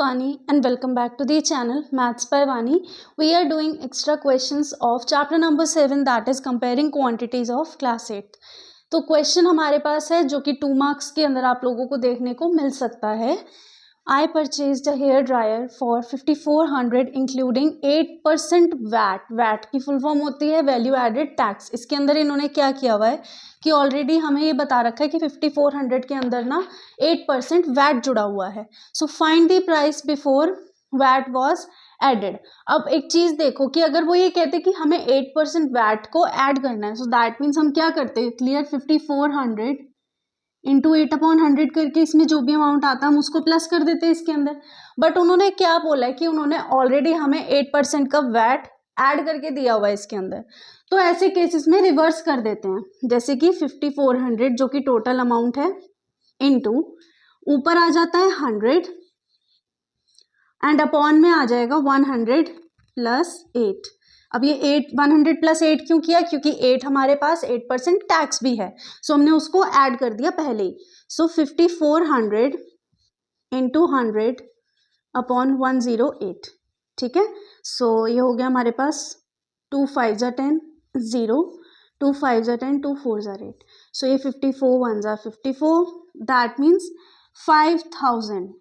Vani and welcome back to the channel Maths by Vani. We are doing extra questions of chapter number 7, that is comparing quantities of class 8. तो question हमारे पास है जो कि 2 marks के अंदर आप लोगों को देखने को मिल सकता है. I purchased a hair dryer for 5400 including 8% VAT. VAT की फुल फॉर्म होती है वैल्यू एडेड टैक्स. इसके अंदर इन्होंने क्या किया हुआ है कि ऑलरेडी हमें ये बता रखा है कि 5400 के अंदर ना 8% वैट जुड़ा हुआ है. So find the price before VAT was added. अब एक चीज देखो कि अगर वो ये कहते कि हमें 8% वैट को ऐड करना है, सो दैट मीन्स हम क्या करते हैं, क्लियर 5400 इंटू 8/100 करके इसमें जो भी अमाउंट आता है हम उसको प्लस कर देते हैं इसके अंदर. बट उन्होंने क्या बोला है कि उन्होंने ऑलरेडी हमें 8% का वैट ऐड करके दिया हुआ है इसके अंदर. तो ऐसे केसेस में रिवर्स कर देते हैं, जैसे कि 5400 जो कि टोटल अमाउंट है इनटू ऊपर आ जाता है 100 एंड अपॉन में आ जाएगा 100 प्लस 8. अब ये 100 प्लस 8 क्यों किया, क्योंकि 8 हमारे पास 8% टैक्स भी है, सो हमने उसको ऐड कर दिया पहले ही. सो 5400 इंटू 100 अपॉन 108. ठीक है, सो ये हो गया हमारे पास 2 5 जा 10 0, 2 5 जा 10, 2 4 जा 8. सो ये 54 1 जा 54, दैट मीन्स 5000.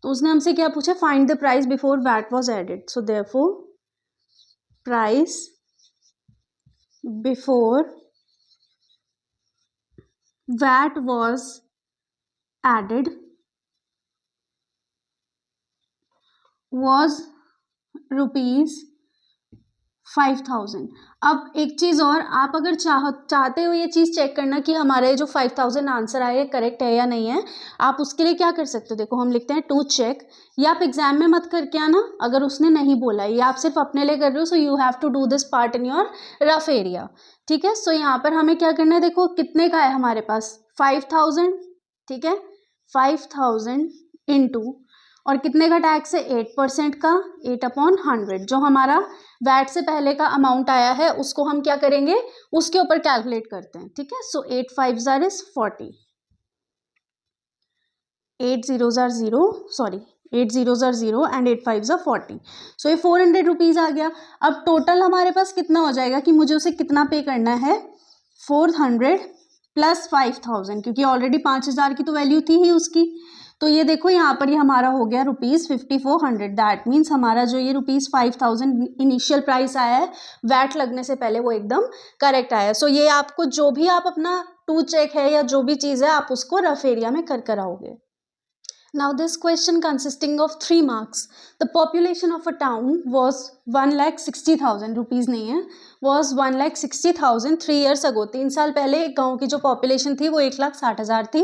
तो उसने हमसे क्या पूछा, find the price before VAT was added. So therefore price before VAT was added was ₹5000. अब एक चीज और, आप अगर चाहते हो ये चीज चेक करना कि हमारे जो 5000 आंसर आए करेक्ट है या नहीं है, आप उसके लिए क्या कर सकते हो. देखो हम लिखते हैं टू चेक. ये आप एग्जाम में मत करके आना अगर उसने नहीं बोला, ये आप सिर्फ अपने लिए कर रहे हो. So you have to do this part in your rough area. ठीक है, सो यहाँ पर हमें क्या करना है, देखो कितने का है हमारे पास 5000. ठीक है, 5000 इंटू और कितने का टैक्स है 8% का 8/100. जो हमारा वैट से पहले का अमाउंट आया है उसको हम क्या करेंगे, उसके ऊपर कैलकुलेट करते हैं. ठीक है, सो 8 5 jar is 40, 8 0 jar 0, sorry 8 0 jar 0 and 8 5 jar 40. सो ये 400 रुपीज आ गया. अब टोटल हमारे पास कितना हो जाएगा कि मुझे उसे कितना पे करना है, 400 प्लस 5000, क्योंकि ऑलरेडी 5000 की तो वैल्यू थी ही उसकी. तो ये देखो यहाँ पर ये हमारा हो गया ₹5400. दैट मीन्स हमारा जो ये ₹5000 इनिशियल प्राइस आया है वैट लगने से पहले वो एकदम करेक्ट आया. सो ये आपको जो भी आप अपना टू चेक है या जो भी चीज़ है आप उसको रफ एरिया में कर कर आओगे. Now this question consisting of 3 marks. The population of a town was 1,60,000 rupees नहीं है, was 1,60,000 3 years ago. 3 साल पहले एक गाँव की जो पॉपुलेशन थी वो 1,60,000 थी.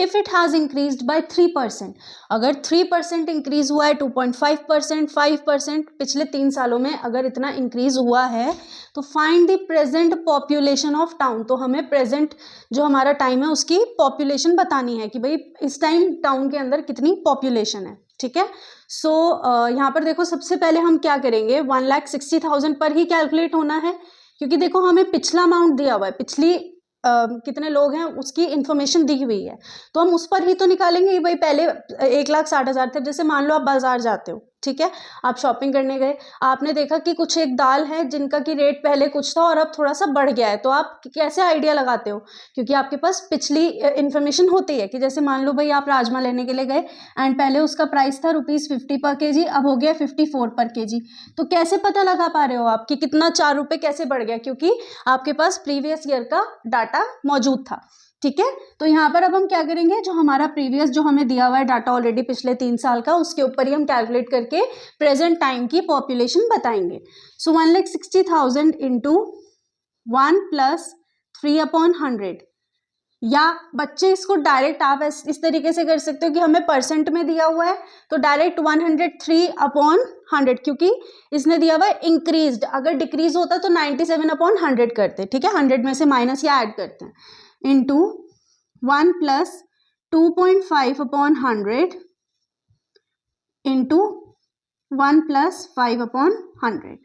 If it has increased by 3%, अगर 3% इंक्रीज हुआ है, 2.5%, 5% पिछले 3 सालों में अगर इतना इंक्रीज हुआ है, तो find the present population of town. तो हमें प्रेजेंट जो हमारा टाइम है उसकी पॉपुलेशन बतानी है कि भाई इस टाइम टाउन के अंदर कितनी पॉपुलेशन है. ठीक है, सो यहाँ पर देखो सबसे पहले हम क्या करेंगे, 1,60,000 पर ही कैलकुलेट होना है, क्योंकि देखो हमें पिछला अमाउंट दिया हुआ है, पिछली कितने लोग हैं उसकी इन्फॉर्मेशन दी हुई है, तो हम उस पर ही तो निकालेंगे कि भाई पहले 1,60,000 थे. जैसे मान लो आप बाजार जाते हो, ठीक है, आप शॉपिंग करने गए, आपने देखा कि कुछ एक दाल है जिनका कि रेट पहले कुछ था और अब थोड़ा सा बढ़ गया है, तो आप कैसे आइडिया लगाते हो, क्योंकि आपके पास पिछली इन्फॉर्मेशन होती है. कि जैसे मान लो भाई आप राजमा लेने के लिए गए एंड पहले उसका प्राइस था ₹50 पर केजी, अब हो गया 54 पर केजी. तो कैसे पता लगा पा रहे हो आप कि कितना 4 रुपये कैसे बढ़ गया, क्योंकि आपके पास प्रीवियस ईयर का डाटा मौजूद था. ठीक है, तो यहाँ पर अब हम क्या करेंगे, जो हमारा प्रीवियस जो हमें दिया हुआ है डाटा ऑलरेडी पिछले 3 साल का, उसके ऊपर ही हम कैलकुलेट करके प्रेजेंट टाइम की पॉपुलेशन बताएंगे. सो 1,60,000 इंटू 1 प्लस 3/100. या बच्चे इसको डायरेक्ट आप इस तरीके से कर सकते हो कि हमें परसेंट में दिया हुआ है तो डायरेक्ट 103/100, क्योंकि इसने दिया हुआ है इंक्रीज्ड. अगर डिक्रीज होता तो 97/100 करते. ठीक है, 100 में से माइनस या ऐड करते हैं. Into 1 plus 2.5/100 into 1 plus 5/100.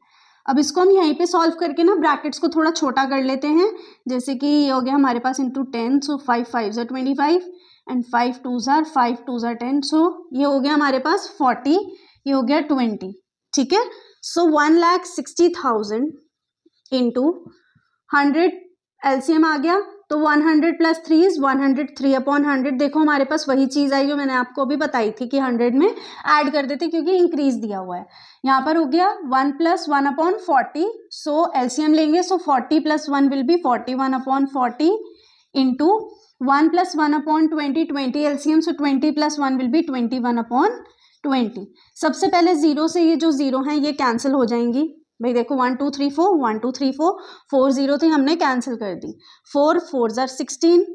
अब इसको हम यहीं पे सॉल्व करके ना ब्रैकेट्स को थोड़ा छोटा कर लेते हैं. जैसे कि ये हो गया हमारे पास इंटू 10, सो 5 5 ज़ा 25 एंड 5 2 ज़ार 10, सो ये हो गया हमारे पास 40, ये हो गया 20, ठीक है। सो 1,60,000 इंटू 100 एलसीएम आ गया, तो 100 प्लस 3 इज 103 अपॉन 100। देखो हमारे पास वही चीज़ आई जो मैंने आपको अभी बताई थी कि 100 में ऐड कर देते क्योंकि इंक्रीज दिया हुआ है। यहाँ पर हो गया 1 प्लस 1 अपॉन 40, सो एलसीएम लेंगे, सो 40 plus 1 will be 41 upon 40 into 1 plus 1 upon 20, 20 LCM, so 20 plus 1 will be 21 upon 20। सबसे पहले जीरो से ये जो जीरो हैं ये कैंसिल हो जाएंगी भाई। देखो 1 2 3 4, 1 2 3 4, 4 जीरो थी हमने कैंसिल कर दी, 4 4 ज़ार 16,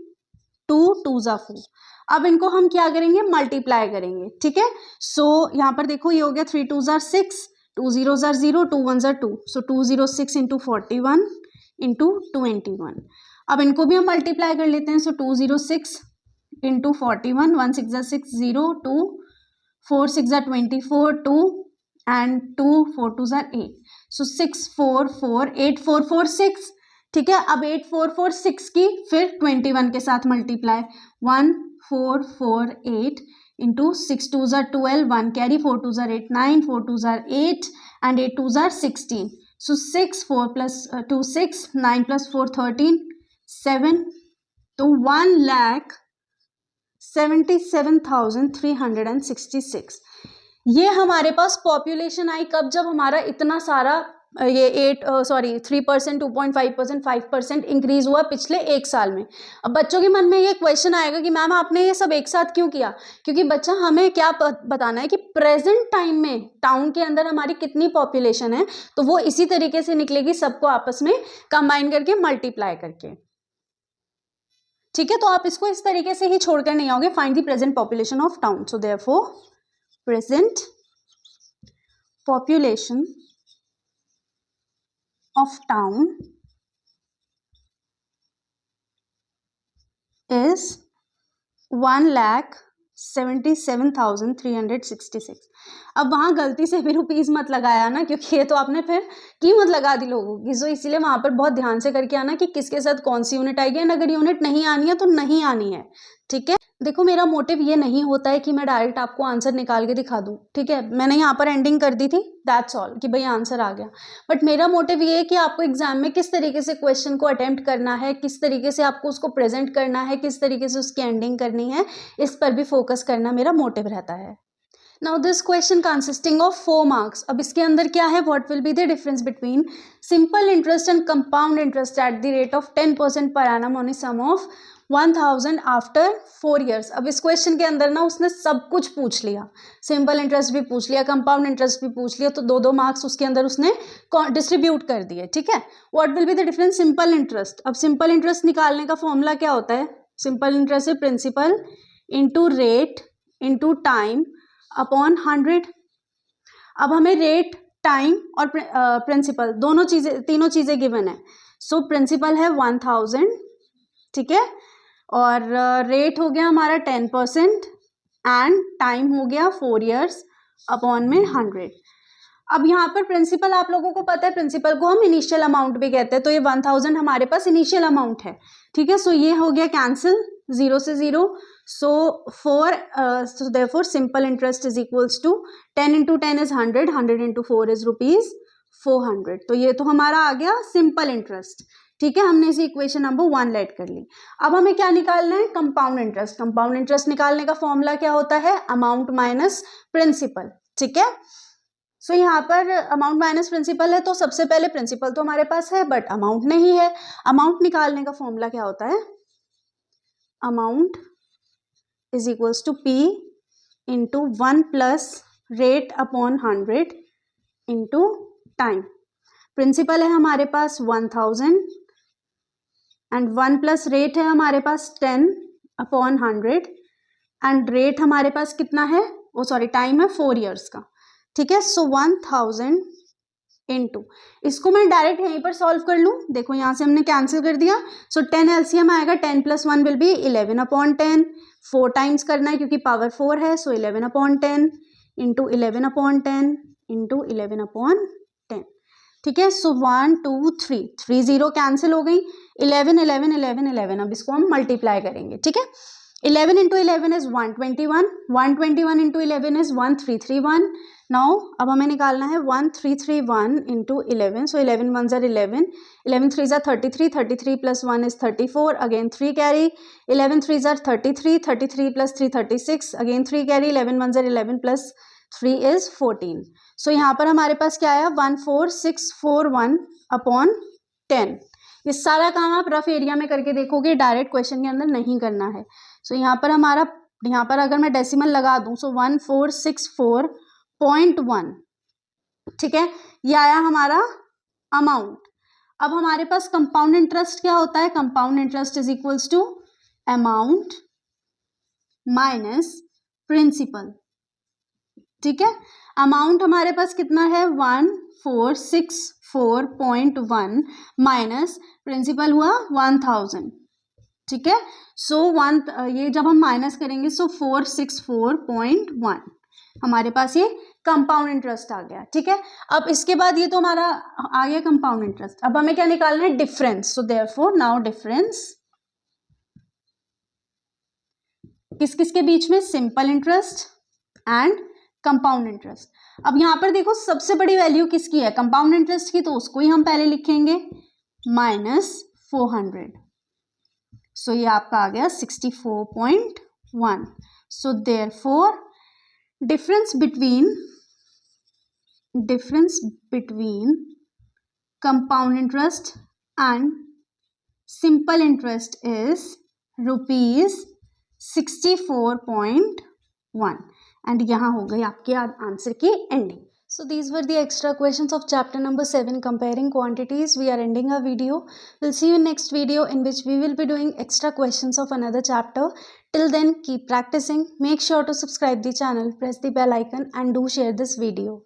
2 2 ज़ार 4। अब इनको हम क्या करेंगे, मल्टीप्लाई करेंगे, ठीक है। सो यहाँ पर देखो ये हो गया 3 2 ज़ार 6, 2 0 ज़ार 0, 2 1 ज़ार 2, सो 206 इंटू 41 इंटू 21। अब इनको भी हम मल्टीप्लाई कर लेते हैं, सो 206 इंटू 41, 1 6 ज़ार 6 0, 2 4 6 ज़ार 24, 2 एंड 2 4 2 ज़ार 8, सो 6 4 4 8 4 4 6, ठीक है। अब 8 4 4 6 की फिर 21 के साथ मल्टीप्लाई, 1 4 4 8 इंटू 6 2 ज़ार 12, 1 कैरी, 4 2 ज़ार 8 9, 4 2 ज़ार 8 एंड 8 2 ज़ार 16, सो 6 4 प्लस 2 6, 9 प्लस 4 13, 7, तो 1,77,366। ये हमारे पास पॉपुलेशन आई कब, जब हमारा इतना सारा ये 3%, 2.5%, 5% इंक्रीज हुआ पिछले एक साल में। अब बच्चों के मन में ये क्वेश्चन आएगा कि मैम आपने ये सब एक साथ क्यों किया, क्योंकि बच्चा हमें क्या बताना है कि प्रेजेंट टाइम में टाउन के अंदर हमारी कितनी पॉपुलेशन है, तो वो इसी तरीके से निकलेगी, सबको आपस में कंबाइन करके मल्टीप्लाई करके, ठीक है। तो आप इसको इस तरीके से ही छोड़कर नहीं आओगे, find the present population of town, so therefore present population of town is 1,77,366। अब वहां गलती से भी रुपीज मत लगाया ना, क्योंकि ये तो आपने फिर कीमत लगा दी लोगों की, सो इसीलिए वहां पर बहुत ध्यान से करके आना कि किसके साथ कौन सी यूनिट आएगी, एंड अगर यूनिट नहीं आनी है तो नहीं आनी है, ठीक है। देखो मेरा मोटिव ये नहीं होता है कि मैं डायरेक्ट आपको आंसर निकाल के दिखा दूं, ठीक है। मैंने यहाँ पर एंडिंग कर दी थी, दैट्स ऑल, कि भाई आंसर आ गया, बट मेरा मोटिव ये है कि आपको एग्जाम में किस तरीके से क्वेश्चन को अटेम्प्ट करना है, किस तरीके से आपको उसको प्रेजेंट करना है, किस तरीके से उसकी एंडिंग करनी है, इस पर भी फोकस करना मेरा मोटिव रहता है। Now this question consisting of 4 marks. अब इसके अंदर क्या है, what will be the difference between simple interest and compound interest at the rate of 10% per annum on a sum of 1,000 after 4 years। अब इस क्वेश्चन के अंदर ना उसने सब कुछ पूछ लिया, सिंपल इंटरेस्ट भी पूछ लिया, कंपाउंड इंटरेस्ट भी पूछ लिया, तो 2-2 मार्क्स उसके अंदर उसने डिस्ट्रीब्यूट कर दिए, ठीक है। What will be the difference simple interest. अब सिंपल इंटरेस्ट निकालने का फॉर्मूला क्या होता है, सिंपल इंटरेस्ट है principal into rate into time upon 100। अब हमें रेट, टाइम और प्रिंसिपल दोनों चीजें, तीनों चीजें गिवन है। सो प्रिंसिपल है 1,000, ठीक है, और रेट हो गया हमारा 10% एंड टाइम हो गया 4 years अपॉन में 100। अब यहाँ पर प्रिंसिपल आप लोगों को पता है, प्रिंसिपल को हम इनिशियल अमाउंट भी कहते हैं, तो ये 1,000 हमारे पास इनिशियल अमाउंट है, ठीक है। सो ये हो गया कैंसिल, 0 से 0, so therefore simple interest is equals to 10 into 10 is 100, 100 into 4 is ₹400। तो ये तो हमारा आ गया सिंपल इंटरेस्ट, ठीक है। हमने इसी इक्वेशन नंबर 1 लेट कर ली। अब हमें क्या निकालना है, कंपाउंड इंटरेस्ट। कंपाउंड इंटरेस्ट निकालने का फॉर्मूला क्या होता है, अमाउंट माइनस प्रिंसिपल, ठीक है। सो यहाँ पर अमाउंट माइनस प्रिंसिपल है, तो सबसे पहले प्रिंसिपल तो हमारे पास है बट अमाउंट नहीं है। अमाउंट निकालने का फॉर्मूला क्या होता है, amount is equals to P into 1 plus rate upon 100 into time. Principal है हमारे पास 1,000 एंड 1 प्लस रेट है हमारे पास 10 अपॉन 100 एंड रेट हमारे पास कितना है, टाइम है 4 years का, ठीक है। सो 1,000 इंटू, इसको मैं डायरेक्ट यहीं पर सॉल्व कर लूँ, देखो यहाँ से हमने कैंसिल कर दिया। सो 10 एलसीएम आएगा, 10 plus 1 will be 11 upon 10, 4 times करना है क्योंकि पावर 4 है, सो 11 upon 10 into 11 upon 10 into 11 upon 10, ठीक है। सो 1 2 3 3 0 कैंसिल हो गई, 11 11 11 11। अब इसको हम मल्टीप्लाई करेंगे, ठीक है। 11 into 11 is 121, 121 into 11 is 1331. Now अब हमें निकालना है 1331 into 11. So 11 ones are 11, 11 threes are 33, 33 plus 1 is 34, again 3 carry, 11 threes are 33, 33 plus 3 36, again 3 carry, 11 ones are 11 plus 3 is 14. So यहाँ पर हमारे पास क्या आया 14641 upon 10. ये सारा काम आप रफ एरिया में करके देखोगे, डायरेक्ट क्वेश्चन के अंदर नहीं करना है. सो यहाँ पर हमारा, यहाँ पर अगर मैं डेसिमल लगा दूं सो 1464.1, ठीक है, ये आया हमारा अमाउंट. अब हमारे पास कंपाउंड इंटरेस्ट क्या होता है, compound interest is equals to amount minus principal. ठीक है, अमाउंट हमारे पास कितना है 1464.1 माइनस प्रिंसिपल हुआ 1000. ठीक है, सो ये जब हम माइनस करेंगे सो 464.1 हमारे पास ये कंपाउंड इंटरेस्ट आ गया. ठीक है, अब इसके बाद ये तो हमारा आ गया कंपाउंड इंटरेस्ट. अब हमें क्या निकालना है, difference. So therefore now difference किस किस के बीच में, simple interest and compound interest. अब यहाँ पर देखो सबसे बड़ी वैल्यू किसकी है, कंपाउंड इंटरेस्ट की, तो उसको ही हम पहले लिखेंगे -400. सो ये आपका आ गया 64.1. So therefore difference between compound interest and simple interest is ₹64.1. And यहाँ हो गई आपके आंसर की ending. So these were the extra questions of chapter number 7 comparing quantities. We are ending our video. We'll see you in next video in which we will be doing extra questions of another chapter. Till then, keep practicing. Make sure to subscribe the channel, press the bell icon and do share this video.